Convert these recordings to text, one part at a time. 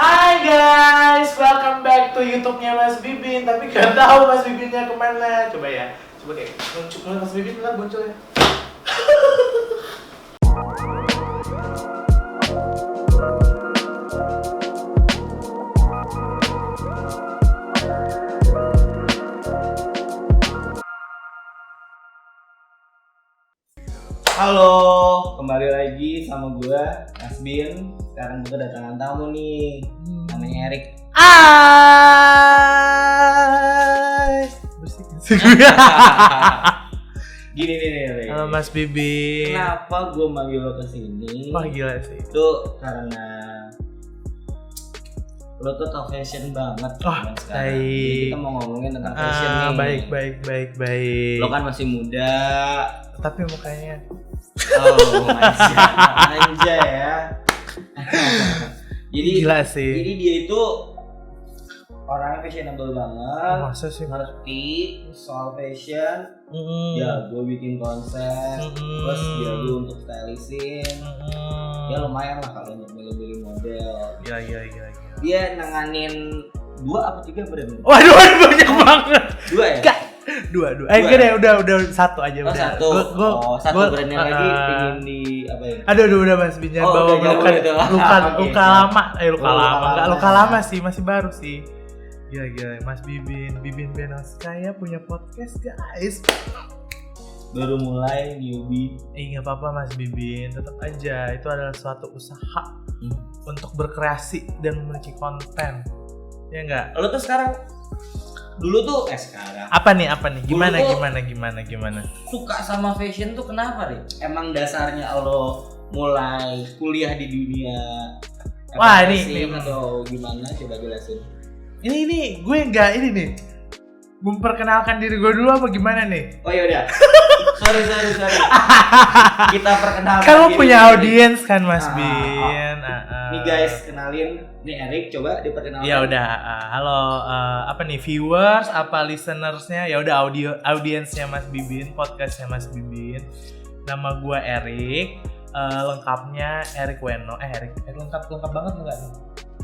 Hai guys, welcome back to YouTube-nya Mas Bibin. Tapi gak tahu Mas Bibinnya kemana. Coba ya, coba kayak muncul Mas Bibin lah muncul ya. Halo, kembali lagi sama gue, Mas Bin. Sekarang gue kedatangan tamu nih, namanya Erik. Bersih. Gini nih, Erik. Halo Mas Bibin. Kenapa gue manggil lo kesini? Wah gila sih. Itu karena lo tuh top fashion banget Wah, sekarang. Jadi kita mau ngomongin tentang fashion nih. Baik. Lo kan masih muda. Tapi mukanya Oh, manja ya. Jadi gila sih. Jadi dia itu orangnya fashionable banget. Masa sih? Ngerti soal fashion. Jago bikin konsep. Terus jago untuk stylishin. Ya lumayan lah kalau untuk milih-milih model. Iya. Dia nanganin 2 apa 3 brand? Waduh, banyak banget. 2 ya? Dua. Gini ya, udah satu aja udah. Satu brandnya lagi ingin di apa ya? Aduh, udah Mas Bin jangan bawa luka lama sih, masih baru sih. Gila, Mas Bibin Benoskaya punya podcast guys. Baru mulai newbie. Nggak apa-apa Mas Bibin, tetap aja itu adalah suatu usaha untuk berkreasi dan memiliki konten. Ya enggak? Lo tuh sekarang dulu tuh sekarang apa nih gimana suka sama fashion tuh kenapa nih? Emang dasarnya lo mulai kuliah di dunia wah ini atau gimana, coba jelasin. Ini gue nggak ini nih memperkenalkan diri gue dulu apa gimana nih? Oh ya udah. sorry. Kita perkenalkan. Kamu punya audiens kan Mas Bin. Nih guys, kenalin. Nih Erik, coba diperkenalkan. Ya udah, halo, apa nih viewers, apa listenersnya? Ya udah audiensnya Mas Bibin, podcastnya Mas Bibin. Nama gue Erik, lengkapnya Erik Weno. Erik lengkap banget enggak nih?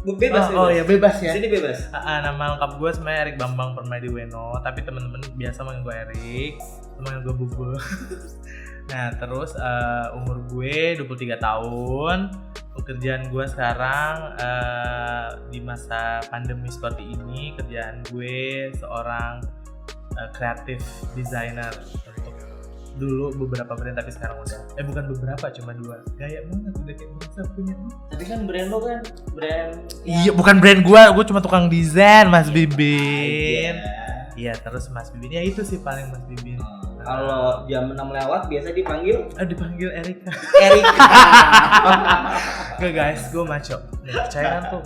Bebas. Oh ya bebas ya. Sini bebas. Nama lengkap gue sebenarnya Erik Bambang Permadi Weno, tapi teman-teman biasa manggil gue Erik, manggil gue Bubul. Nah terus umur gue 23 tahun. Pekerjaan gue sekarang di masa pandemi seperti ini, kerjaan gue seorang kreatif designer untuk dulu beberapa brand, tapi sekarang udah bukan beberapa, cuma 2. Gaya banget udah kayak bisa punya. Tapi kan brand lo kan brand. Iya, bukan brand gue cuma tukang desain Mas Bibin. Iya, terus Mas Bibin ya itu sih paling Mas Bibin. Kalau jam 6 lewat biasa dipanggil Erika. Oke guys, gue maco. Percaya kan tuh.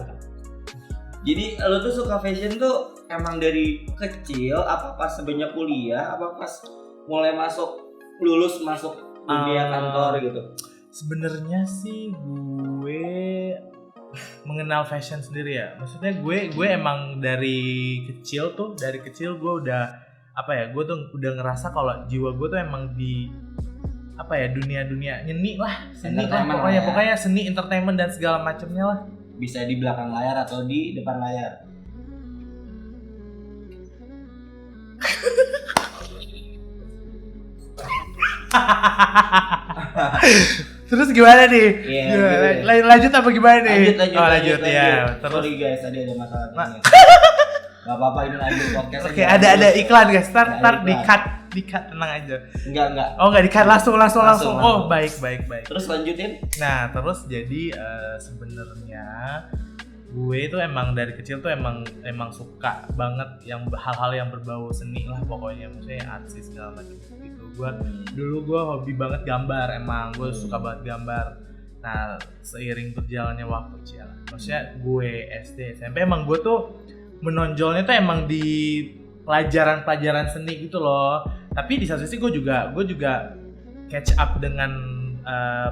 Jadi lo tuh suka fashion tuh emang dari kecil, apa pas sebanyak kuliah, apa pas mulai lulus masuk dunia kantor gitu? Sebenarnya sih gue mengenal fashion sendiri ya. Maksudnya gue emang dari kecil gue udah gue tuh udah ngerasa kalau jiwa gue tuh emang di dunia nyeni lah, seni lah pokoknya seni, entertainment dan segala macamnya lah. Bisa di belakang layar atau di depan layar. Terus gimana nih? Lanjut apa gimana nih? Lanjut ya. Terus sorry guys, tadi ada masalah teknis. Gak apa-apa, ini lanjut podcast. Oke, ada iklan guys. Ntar di cut tenang aja. Enggak. Oh, enggak di cut, langsung. Oh, baik. Terus lanjutin. Nah, terus jadi sebenarnya gue itu emang dari kecil tuh emang suka banget yang hal-hal yang berbau seni lah pokoknya, maksudnya artis segala macam gitu. Dulu gue hobi banget gambar, emang gue suka banget gambar. Nah, seiring berjalannya waktu maksudnya gue SD, SMP emang gue tuh menonjolnya tuh emang di pelajaran seni gitu loh. Tapi di satu sisi gue juga catch up dengan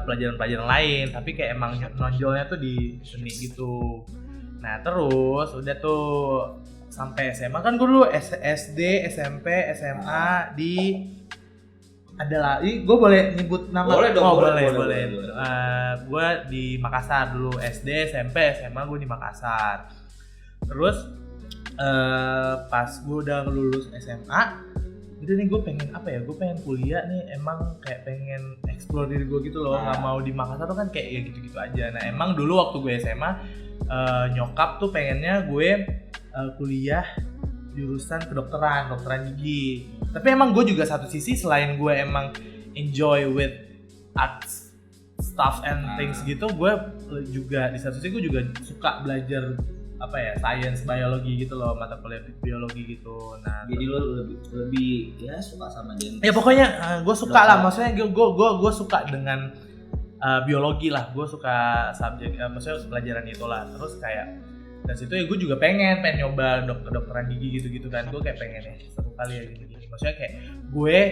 pelajaran lain, tapi kayak emang nonjolnya tuh di seni gitu. Nah terus udah tuh sampai SMA kan gue dulu SD, SMP, SMA di adalah, gue boleh nyebut nama? Boleh dong, boleh. Gue di Makassar dulu, SD, SMP, SMA gue di Makassar. Terus pas gue udah lulus SMA, udah nih gue pengen apa ya? Gue pengen kuliah nih, emang kayak pengen explore diri gue gitu loh. Nggak mau di Makassar tuh kan kayak ya gitu-gitu aja. Nah emang dulu waktu gue SMA, nyokap tuh pengennya gue kuliah jurusan kedokteran gigi. Tapi emang gue juga satu sisi, selain gue emang enjoy with art stuff and things gitu, gue juga di satu sisi gue juga suka belajar apa ya, science, biologi gitu loh, mata kuliah biologi gitu. Nah, jadi lo lebih ya suka sama dia. Ya pokoknya gue suka lah, maksudnya gue suka dengan biologi lah, gue suka subjek, maksudnya pelajaran itu lah. Terus kayak dari situ ya gue juga pengen nyoba kedokteran gigi gitu kan. Gue kayak pengen ya satu kali ya gini. Maksudnya kayak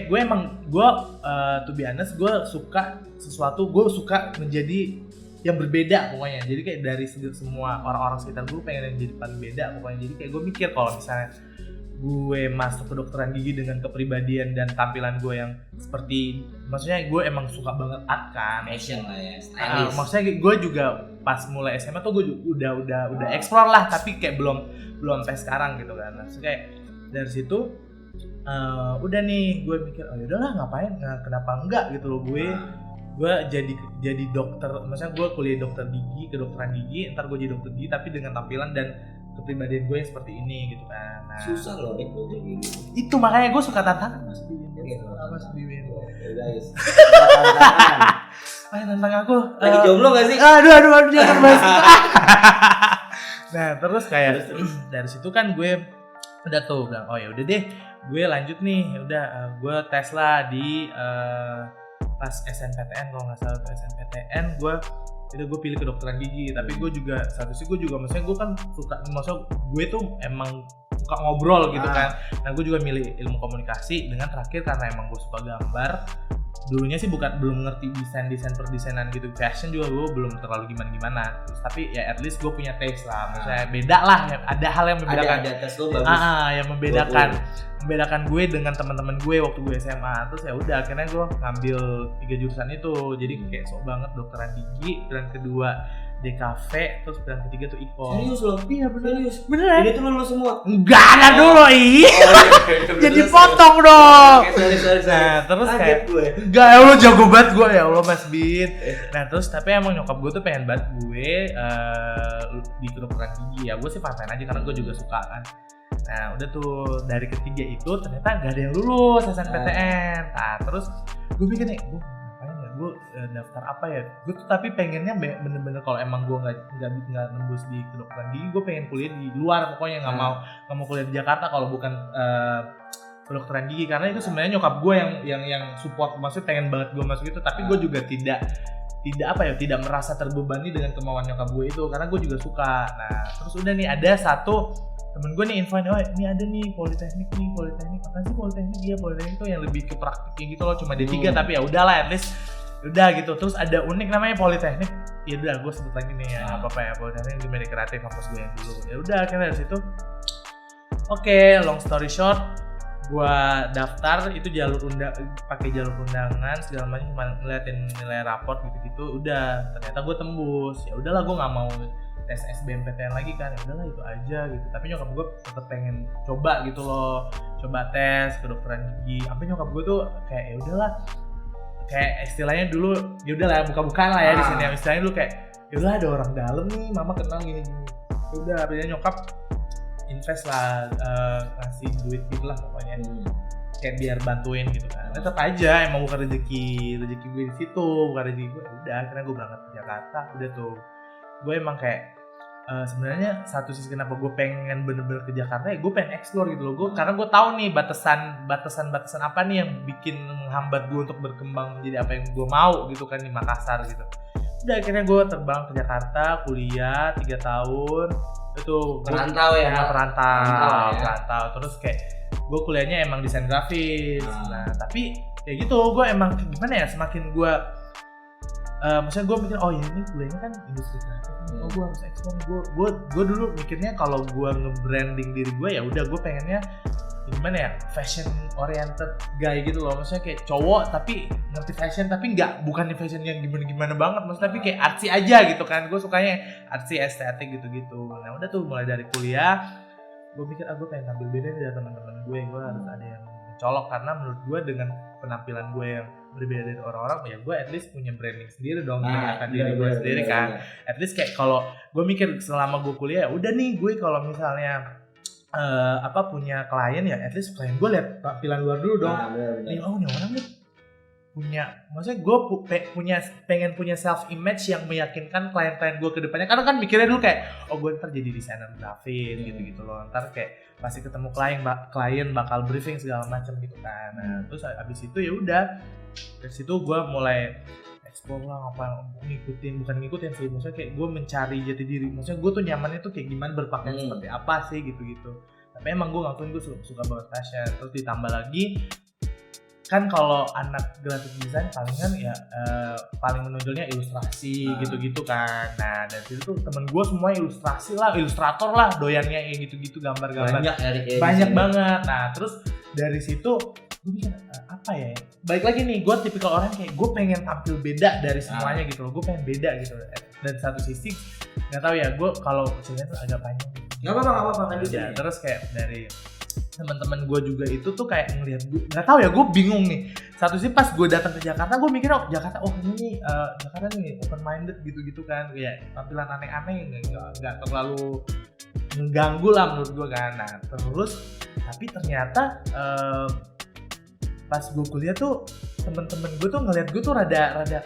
gue emang to be honest, gue suka sesuatu, gue suka menjadi yang berbeda pokoknya. Jadi kayak dari semua orang-orang sekitar gue pengen yang jadi paling beda pokoknya. Jadi kayak gue mikir kalau misalnya gue masuk kedokteran gigi dengan kepribadian dan tampilan gue yang seperti, maksudnya gue emang suka banget art kan, fashion lah ya, stylish. Maksudnya gue juga pas mulai SMA tuh gue udah explore lah, tapi kayak belum sampai sekarang gitu kan. Maksudnya kayak dari situ udah nih gue mikir, oh yaudahlah ngapain, kenapa enggak gitu loh. Gue jadi dokter, maksudnya gue kuliah dokter gigi, kedokteran gigi, ntar gue jadi dokter gigi tapi dengan tampilan dan kepribadian gue yang seperti ini gitu kan. Nah, susah loh dokter gigi. Itu makanya gue suka tantangan Mas Biwin. Mas Biwin. Guys, tantangan. Tantang aku. Lagi jomblo gak sih? Aduh dia kan bahas itu. Nah terus kayak dari situ kan gue udah tuh bilang, oh ya udah deh, gue lanjut nih, udah gue tes lah di pas SNPTN kalau nggak salah, SNPTN gue pilih kedokteran gigi. Tapi gue juga satu sih, gue juga maksudnya gue kan suka, maksudnya gue tuh emang suka ngobrol gitu kan. Nah gue juga milih ilmu komunikasi dengan terakhir karena emang gue suka gambar. Dulunya sih belum ngerti desain perdesainan gitu, fashion juga gue belum terlalu gimana. Terus tapi ya at least gue punya taste lah, maksudnya beda lah, ada hal yang membedakan. Ada taste lo bagus. Yang membedakan gue dengan teman-teman gue waktu gue SMA. Terus ya udah akhirnya gue ngambil 3 jurusan itu. Jadi kayak sok banget kedokteran gigi, pilihan kedua DKV, terus pilihan ketiga tuh IKOM. Serius loh? Iya serius. Beneran? Jadi tuh lulus semua? Enggak ada dulu jadi potong dong. Sorry. Nah terus kayak gue. Enggak, ya Allah jago banget gue, ya Allah Mas Bin. Nah terus tapi emang nyokap gue tuh pengen banget gue di kedokteran gigi. Ya gue sih fine aja karena gue juga suka kan. Nah udah tuh dari ketiga itu ternyata gak ada yang lulus SNPTN. Nah terus gue pikir nih, gue ngapain ya, gue daftar apa ya. Gue tuh tapi pengennya bener-bener kalau emang gue nggak nembus di kedokteran gigi, gue pengen kuliah di luar pokoknya. Nggak mau kuliah di Jakarta kalau bukan kedokteran gigi, karena itu sebenarnya nyokap gue yang support, maksudnya pengen banget gue masuk itu. Tapi gue juga tidak merasa terbebani dengan kemauan nyokap gue itu, karena gue juga suka. Nah terus udah nih ada satu temen gue nih infoin, oh ini ada nih politeknik, apa sih politeknik? Iya politeknik tuh yang lebih ke praktik gitu loh, cuma D3 tapi ya udahlah at least udah gitu. Terus ada unik namanya politeknik, ya udah gue sebut lagi nih ya apa ya, politeknik di media kreatif kampus gue yang dulu. Ya udah akhirnya dari situ oke, long story short, gue daftar itu pakai jalur undangan segala macam, cuma ngeliatin nilai raport gitu-gitu. Udah ternyata gue tembus. Ya udahlah gue nggak mau tes SBMPTN lagi kan, ya udahlah itu aja gitu. Tapi nyokap gue tetap pengen coba gitu loh, coba tes kedokteran gigi. Sampai nyokap gue tuh kayak ya udahlah, kayak istilahnya dulu ya udahlah buka-bukaan lah ya di sini. Istilahnya dulu kayak ya udah ada orang dalam nih, mama kenal gini. Ya udah akhirnya nyokap invest lah, ngasih duit gitu lah pokoknya. Kayak biar bantuin gitu kan. Tetap aja emang bukan rezeki gue di situ, bukan rezeki gue. Udah akhirnya gue berangkat ke Jakarta. Udah tuh gue emang kayak sebenarnya satu sisi kenapa gue pengen bener-bener ke Jakarta ya gue pengen explore gitu loh. Karena gue tahu nih batasan apa nih yang bikin menghambat gue untuk berkembang menjadi apa yang gue mau gitu kan di Makassar gitu. Udah akhirnya gue terbang ke Jakarta, kuliah 3 tahun. Itu perantau ya. Perantau. Terus kayak gue kuliahnya emang desain grafis. Nah tapi kayak gitu gue emang gimana ya, semakin gue maksudnya gue mikir oh ya ini kuliahnya kan industri kreatif, oh gue harus ekspor. Gue dulu mikirnya kalau gue nge-branding diri gue ya udah gue pengennya gimana ya, fashion oriented guy gitu loh, maksudnya kayak cowok tapi ngerti fashion tapi bukan fashion yang gimana banget, maksudnya tapi kayak artsy aja gitu kan. Gue sukanya artsy, estetik gitu. Nah udah tuh mulai dari kuliah gue mikir gue pengen tampil beda dari teman-teman gue harus ada yang mencolok, karena menurut gue dengan penampilan gue yang berbeda dari orang-orang ya gue at least punya branding sendiri dong, mengenalkan diri gue sendiri kan. At least kayak kalau gue mikir selama gue kuliah ya udah nih, gue kalau misalnya punya klien ya at least klien gue lihat tampilan luar dulu dong. Nih orang nih punya, maksudnya gue pengen punya self image yang meyakinkan klien-klien gue ke depannya, karena kan mikirnya dulu kayak gue ntar jadi desainer grafis gitu loh, ntar kayak pasti ketemu klien bakal briefing segala macam gitu kan. Nah terus abis itu ya udah dari situ gue mulai explore lah, bukan ngikutin sih, maksudnya kayak gue mencari jati diri, maksudnya gue tuh nyamannya tuh kayak gimana, berpakaian seperti apa sih gitu. Tapi emang gue ngakuin gue suka banget fashion. Terus ditambah lagi kan kalau anak graphic design palingan ya paling menonjolnya ilustrasi gitu kan. Nah dari situ tuh temen gue semua ilustrasi lah, ilustrator lah, doyannya gitu gambar-gambar banyak banget. Nah terus dari situ gue bikin apa ya, baik lagi nih gue tipikal orang kayak gue pengen tampil beda dari semuanya gitu loh, gue pengen beda gitu. Dan satu sisi nggak tahu ya, gue kalau ceritanya tuh agak panjang. Nggak apa-apa lanjutin. Ya, terus kayak dari teman-teman gue juga itu tuh kayak ngelihat gue, nggak tahu ya, gue bingung nih. Satu sih pas gue datang ke Jakarta gue mikir Jakarta ini Jakarta nih open minded gitu kan, kayak tampilan aneh-aneh nggak terlalu mengganggu lah menurut gue kan. Nah terus tapi ternyata pas gue kuliah tuh temen-temen gue tuh ngelihat gue tuh rada kayak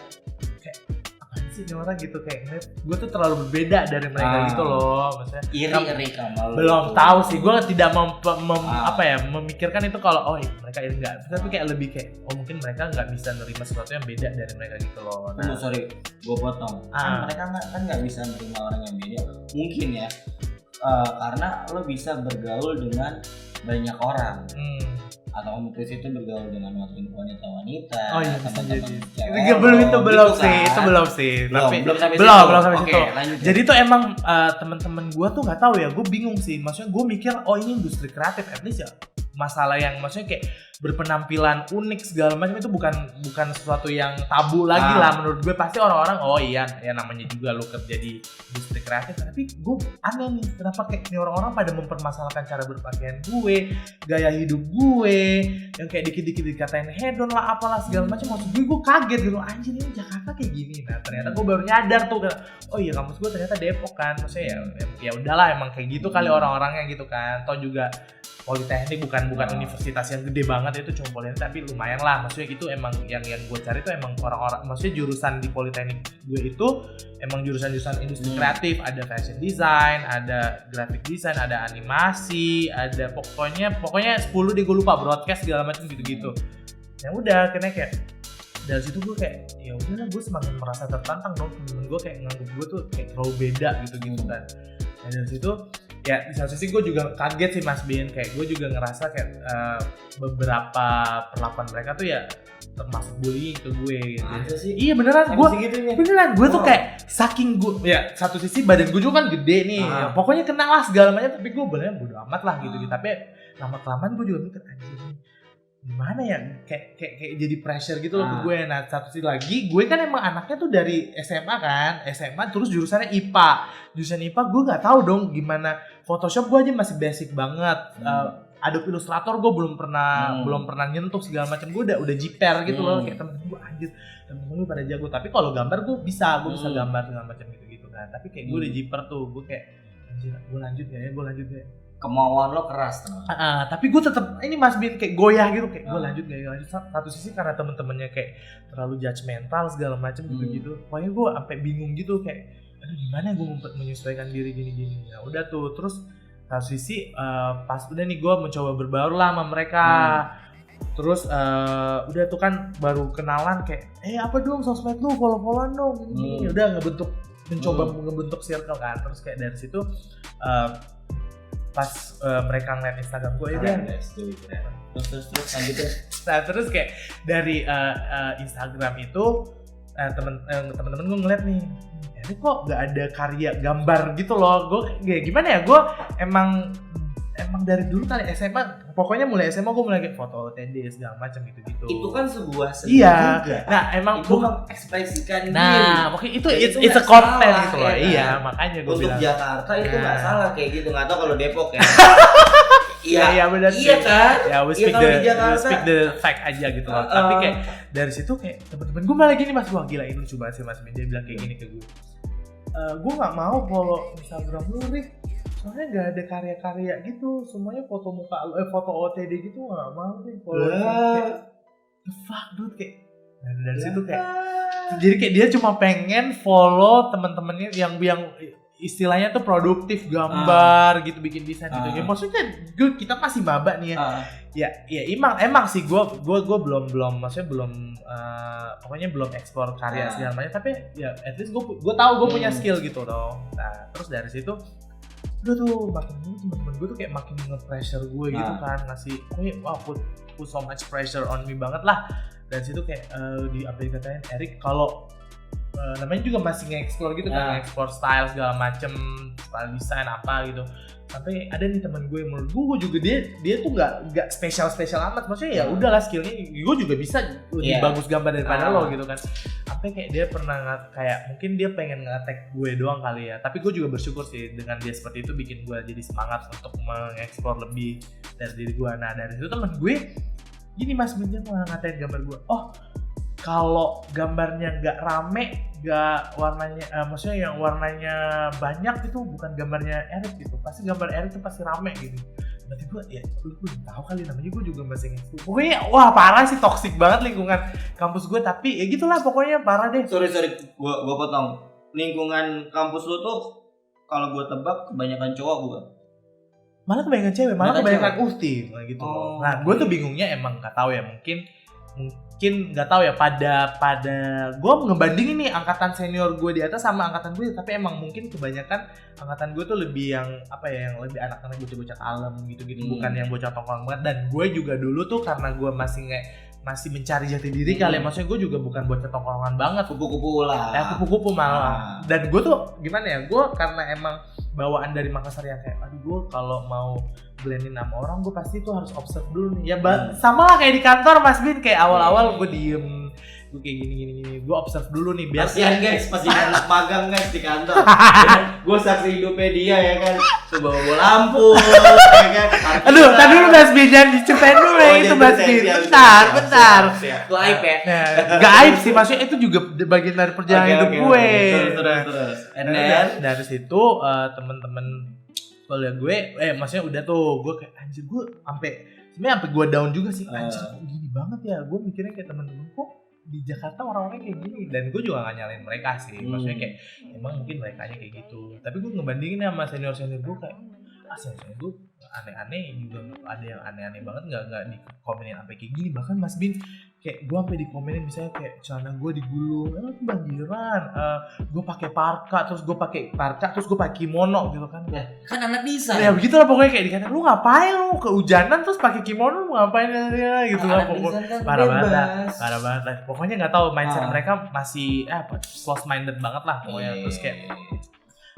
apaan sih ini orang gitu, kayak ngeliat gue tuh terlalu berbeda dari mereka gitu loh, maksudnya iri kamu belum tahu sih, gue tidak memikirkan itu kalau mereka iri enggak, tapi kayak lebih kayak mungkin mereka nggak bisa nerima sesuatu yang beda dari mereka gitu loh. Nah, sorry gue potong, kan mereka kan nggak bisa nerima orang yang beda mungkin ya, karena lo bisa bergaul dengan banyak orang. Atau mungkin itu bergaul dengan wanita-wanita. Oh iya bisa jadi. Belum sih. Belum sampai situ. Jadi tuh emang teman-teman gue tuh nggak tahu ya, gue bingung sih. Maksudnya gue mikir ini industri kreatif, at least ya masalah yang maksudnya kayak berpenampilan unik segala macam itu bukan sesuatu yang tabu lagi lah menurut gue. Pasti orang-orang ya namanya juga lo kerja di industri kreatif. Tapi gue aneh nih, kenapa kayak ini orang-orang pada mempermasalahkan cara berpakaian gue, gaya hidup gue, yang kayak dikit-dikit dikatain hedon lah apalah segala macam. Maksud gue kaget gitu, anjir ini Jakarta kayak gini. Nah ternyata gue baru nyadar tuh, kampus gue ternyata Depok kan. Maksudnya ya udahlah emang kayak gitu kali orang-orangnya gitu kan. Toh juga Politeknik bukan universitas yang gede banget, itu cuma Politeknik tapi lumayan lah. Maksudnya itu emang yang gue cari itu emang orang-orang, maksudnya jurusan di Politeknik gue itu emang jurusan industri kreatif, ada fashion design, ada graphic design, ada animasi, ada pokoknya 10 deh gue lupa, broadcast segala macam gitu-gitu. Ya udah akhirnya kayak dari situ gue kayak ya udahlah, gue semakin merasa tertantang dong. Temen gue kayak nganggep gue tuh kayak terlalu beda gitu kan. Dan dari situ ya di satu sisi gue juga kaget sih Mas Bin, kayak gue juga ngerasa kayak beberapa perlakuan mereka tuh ya termasuk bullying ke gue gitu. Iya beneran, gue tuh kayak saking gue ya satu sisi badan gue juga kan gede nih, pokoknya kena lah segala macam, tapi gue beneran bodo amat lah gitu. Tapi lama kelamaan gue juga mikir anjir gimana ya, kayak jadi pressure gitu loh ke gue. Nah satu sisi lagi gue kan emang anaknya tuh dari SMA terus jurusan IPA gue nggak tahu dong gimana Photoshop, gue aja masih basic banget. Adobe Illustrator gue belum pernah nyentuh segala macam. Gue udah jiper gitu loh, kayak temen gue anjir, temen gue pada jago, tapi kalau gambar gue bisa gambar segala macam gitu kan. Tapi kayak gue udah jiper tuh, gue kayak anjir gue lanjut ya. Kemauan lo keras teman. Tapi gue tetap ini Mas Bin kayak goyah gitu, kayak gue lanjut. Satu sisi karena temen-temennya kayak terlalu judgmental segala macam gitu. Pokoknya gue sampai bingung gitu, kayak aduh gimana gue menyesuaikan diri gini. Ya udah tuh, terus satu sisi pas udah nih gue mencoba berbaur lah sama mereka. Terus udah tuh kan baru kenalan kayak apa dong sosmed lu, follow-followan dong gini. Udah mencoba ngebentuk circle kan. Terus kayak dari situ pas mereka ngeliat Instagram gue terus lanjut. Nah terus kayak dari Instagram itu temen-temen gue ngeliat nih, ini kok gak ada karya gambar gitu loh. Gue kayak gimana ya, gue emang emang dari dulu kali SMA, pokoknya mulai SMA gue mulai kayak foto OOTD segala macam gitu-gitu. Itu kan sebuah seni iya juga. Nah emang itu mengekspresikan diri. Nah makanya itu itu it's a nggak content salah, gitu loh. ya kan? Iya makanya gue untuk bilang Jakarta itu nggak salah kayak gitu, nggak tahu kalau Depok ya. Iya benar iya sih. kan Ya we speak the fact aja gitu loh. Tapi kayak dari situ kayak temen-temen gue malah gini, Mas, wah gila ini lucu banget sih Mas Min, dia bilang kayak gini ke gue. Gue nggak mau follow Instagram lu, Rik, soalnya nggak ada karya-karya gitu, semuanya foto muka lu, foto OOTD gitu, nggak mau deh follow. Kayak the fuck dude, kayak dari situ kayak jadi kayak dia cuma pengen follow teman-temannya yang istilahnya tuh produktif, gambar gitu, bikin desain gitu. Ya maksudnya kita masih maba nih ya. Ya emang sih gue belum maksudnya belum pokoknya belum eksplor karya segala macam, tapi ya at least gue tahu gue punya skill gitu dong. Nah, terus dari situ udah tuh makin temen-temen gue tuh kayak makin nge-pressure gue gitu kan, ngasih wah put so much pressure on me banget lah. Dan situ kayak dikatain Erik kalau namanya juga masih nge-explore gitu kan, nge-explore style segala macem, style desain apa gitu. Sampai ada nih teman gue, menurut gue juga dia tuh nggak spesial amat, maksudnya ya udahlah skillnya gue juga bisa lebih bagus gambar daripada lo gitu kan. Sampai kayak dia pernah kayak mungkin dia pengen nge-attack gue doang kali ya, tapi gue juga bersyukur sih dengan dia seperti itu, bikin gue jadi semangat untuk mengeksplor lebih dari diri gue. Nah dari situ teman gue gini, Mas Bin malah ngatain gambar gue, kalau gambarnya nggak rame, nggak warnanya, maksudnya yang warnanya banyak itu bukan gambarnya Erik gitu. Pasti gambar Erik itu pasti rame gitu. Berarti gue ya, gue tahu kali namanya, gue juga masih nge-explore. Pokoknya wah parah sih, toxic banget lingkungan kampus gue. Tapi ya gitulah pokoknya parah deh. Sorry, gue potong. Lingkungan kampus lu tuh kalau gue tebak kebanyakan cowok gue. Malah kebanyakan cewek, malah kebanyakan uhti gitu. Nah gue tuh bingungnya emang nggak tahu ya, mungkin nggak tahu ya, pada gue ngebandingin nih angkatan senior gue di atas sama angkatan gue, tapi emang mungkin kebanyakan angkatan gue tuh lebih yang apa ya, yang lebih anak-anak bocah-bocah kalem gitu-gitu, bukan yang bocah tongkrong banget. Dan gue juga dulu tuh karena gue masih mencari jati diri kali ya, maksudnya gue juga bukan bocah tongkrongan banget, kupu-kupu lah. Kupu-kupu malah. Dan gue tuh gimana ya, gue karena emang bawaan dari Makassar yang kayak, aduh gue kalau mau blendin sama orang gue pasti tuh harus observe dulu nih. Ya sama lah kayak di kantor Mas Bin, kayak awal-awal gue diem, gue kayak gini, gue observe dulu nih biar kasihan guys, pasti anak magang guys di kantor. Gue saksi hidupnya dia ya kan, tuh bawa lampu ya kan. Aduh, tadi dulu Mas Bin, jangan diceritain dulu ya itu Mas Bin. Bentar. Itu aib ya? Gak aib sih, maksudnya itu juga bagian dari perjalanan hidup gue. Terus. And then dari situ temen-temen kalau gue, maksudnya udah tuh gue kayak anjir, gue sampai gue down juga sih, anjir kok gini banget ya. Gue mikirnya kayak temen-temen kok di Jakarta orang-orangnya kayak gini, dan gue juga gak nyalain mereka sih, maksudnya kayak emang mungkin mereka nya kayak gitu. Tapi gue ngebandingin sama senior gue kayak senior gue aneh-aneh juga, ada yang aneh-aneh banget, nggak dikomenin sampai kayak gini. Bahkan Mas Bin kayak gue sampai dikomenin misalnya kayak celana gue digulung, kebanjiran, gue pakai parka, terus gue pakai kimono gitu kan. Ya, kan anak desain. Ya begitu lah pokoknya, kayak dikata lu ngapain lu kehujanan terus pakai kimono, lu ngapain ya gitu lah pokoknya. Kan parah banget lah. Pokoknya nggak tahu mindset mereka masih close minded banget lah pokoknya. Terus kayak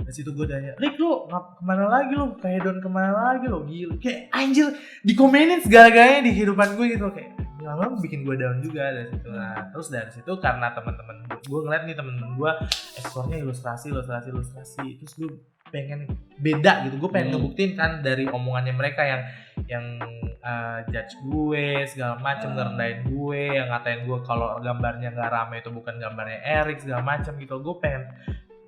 dari situ gue tanya, Rik lu kemana lagi lu? Ke hedon kemana lagi lu? Gila, kayak anjir dikomenin segala-galanya di kehidupan gue gitu, kayak lama-lama bikin gue down juga dari situ. Nah terus dari situ karena teman-teman gue ngeliat nih, teman-teman gue eksplornya ilustrasi, terus gue pengen beda gitu, gue pengen ngebuktiin kan dari omongannya mereka yang judge gue segala macem, ngerendahin gue, yang ngatain gue kalau gambarnya nggak rame itu bukan gambarnya Erik segala macem gitu.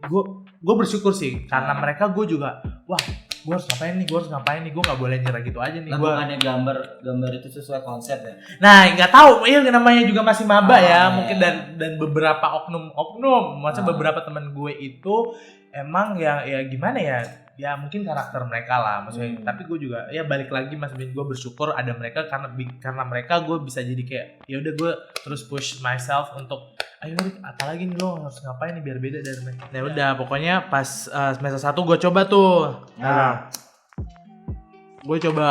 Gue bersyukur sih karena mereka, gue juga wah gue harus ngapain nih, gue nggak boleh nyerah gitu aja nih. Bukannya gambar itu sesuai konsep ya? Nah nggak tahu, namanya juga masih maba ya mungkin, dan beberapa oknum maksudnya beberapa teman gue itu emang ya gimana ya mungkin karakter mereka lah maksudnya. Tapi gue juga ya balik lagi Mas Bin, gue bersyukur ada mereka, karena mereka gue bisa jadi kayak ya udah gue terus push myself untuk ayo apalagi nih lo harus ngapain nih biar beda dari mereka. Ya udah pokoknya pas semester 1 gue coba tuh. Gue coba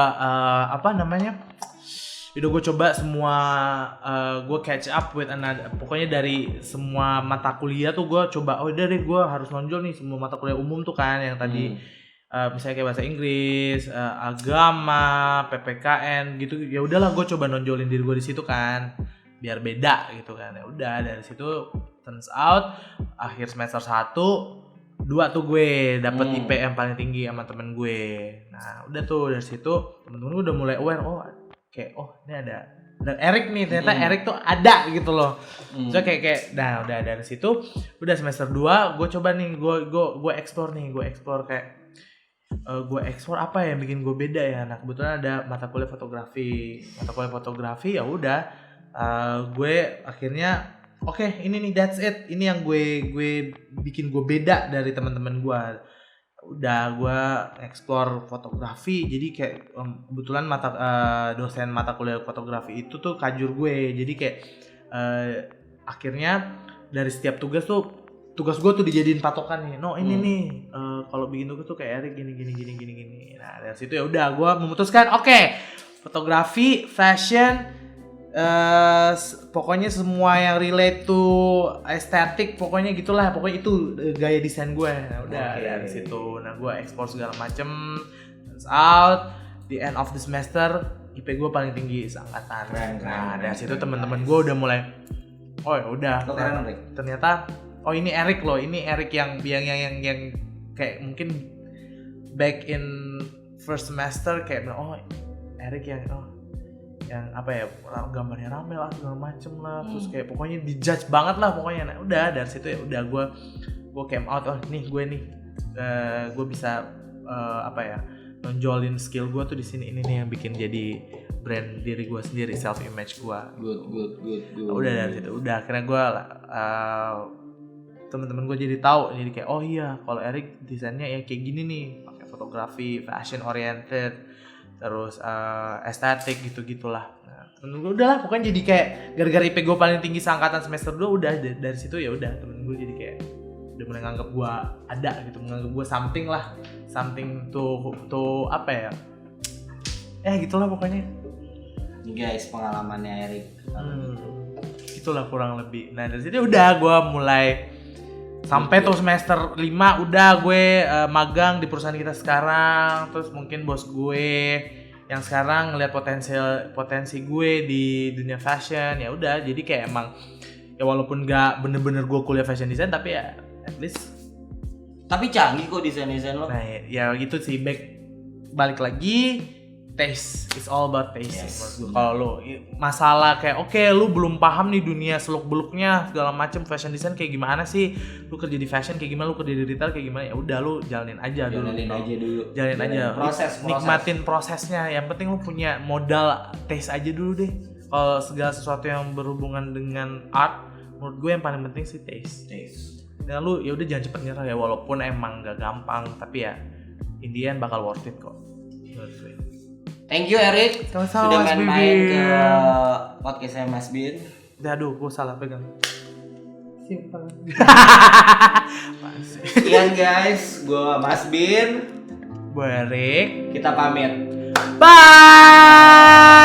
udah gue coba semua, gue catch up with another, pokoknya dari semua mata kuliah tuh gue coba, udah deh gue harus nonjol nih semua mata kuliah umum tuh kan yang tadi misalnya kayak bahasa Inggris, agama, PPKN gitu. Ya udahlah gue coba nonjolin diri gue di situ kan, biar beda gitu kan. Ya udah dari situ turns out akhir semester 1 2 tuh gue dapet IP yang paling tinggi sama temen gue. Nah udah tuh dari situ temen-temen gue udah mulai aware, kayak ini ada Erik nih, ternyata Erik tuh ada gitu loh. So kayak nah udah dari situ udah semester 2 gue coba nih gue explore kayak gue explore apa yang bikin gue beda ya. Nah kebetulan ada mata kuliah fotografi ya udah gue akhirnya ini nih that's it, ini yang gue bikin gue beda dari teman-teman gue. Udah gue explore fotografi, jadi kayak kebetulan dosen mata kuliah fotografi itu tuh kajur gue, jadi kayak akhirnya dari setiap tugas gue tuh dijadiin patokan nih. Ini nih kalau bikin tugas tuh kayak Erik gini. Nah dari situ ya udah gue memutuskan fotografi, fashion, pokoknya semua yang relate to estetik, pokoknya gitulah, pokoknya itu gaya desain gue. Nah udah dari situ, nah gue explore segala macem. Turns out the end of the semester IP gue paling tinggi seangkatan. Nah dari situ teman-teman gue udah mulai ternyata ini Erik loh, ini Erik yang kayak mungkin back in first semester kayak Erik yang apa ya, gambarnya rame lah segala macem lah, terus kayak pokoknya dijudge banget lah pokoknya. Nah udah dari situ ya udah gue came out, gue bisa nonjolin skill gue tuh di sini, ini nih yang bikin jadi brand diri gue sendiri, self image gue. Good. Udah dari situ udah akhirnya gue teman-teman gue jadi tahu, jadi kayak kalau Erik desainnya ya kayak gini nih, pakai fotografi, fashion oriented, terus estetik gitu-gitulah. Nah, temen gue udahlah pokoknya jadi kayak gara-gara IP gue paling tinggi seangkatan semester 2, udah dari situ ya udah temen gue jadi kayak udah mulai nganggap gue ada gitu, menganggap gue something to apa ya gitulah pokoknya. Ini guys pengalamannya Erik. Itulah kurang lebih. Nah dari situ udah gue mulai sampai tuh semester 5 udah gue magang di perusahaan kita sekarang. Terus mungkin bos gue yang sekarang ngeliat potensi gue di dunia fashion, ya udah jadi kayak emang ya walaupun gak bener-bener gue kuliah fashion design tapi ya at least tapi canggih kok desain lo. Nah ya gitu sih, balik lagi taste, it's all about taste. Yes. Kalau lu masalah kayak lu belum paham nih dunia seluk-beluknya segala macam fashion design kayak gimana sih, lu kerja di fashion kayak gimana, lu kerja di retail kayak gimana, ya udah lu jalanin aja dulu. Proses. Nikmatin prosesnya. Yang penting lu punya modal taste aja dulu deh. Kalau segala sesuatu yang berhubungan dengan art, menurut gue yang paling penting sih taste. Dan lu ya udah jangan cepet nyerah ya, walaupun emang gak gampang, tapi ya in the end bakal worth it kok. Thank you Erik sudah main-main ke podcastnya Mas Bin. Aduh, gue salah pegang. Simpel. Sekian guys, gue Mas Bin, gue Erik. Kita pamit. Bye.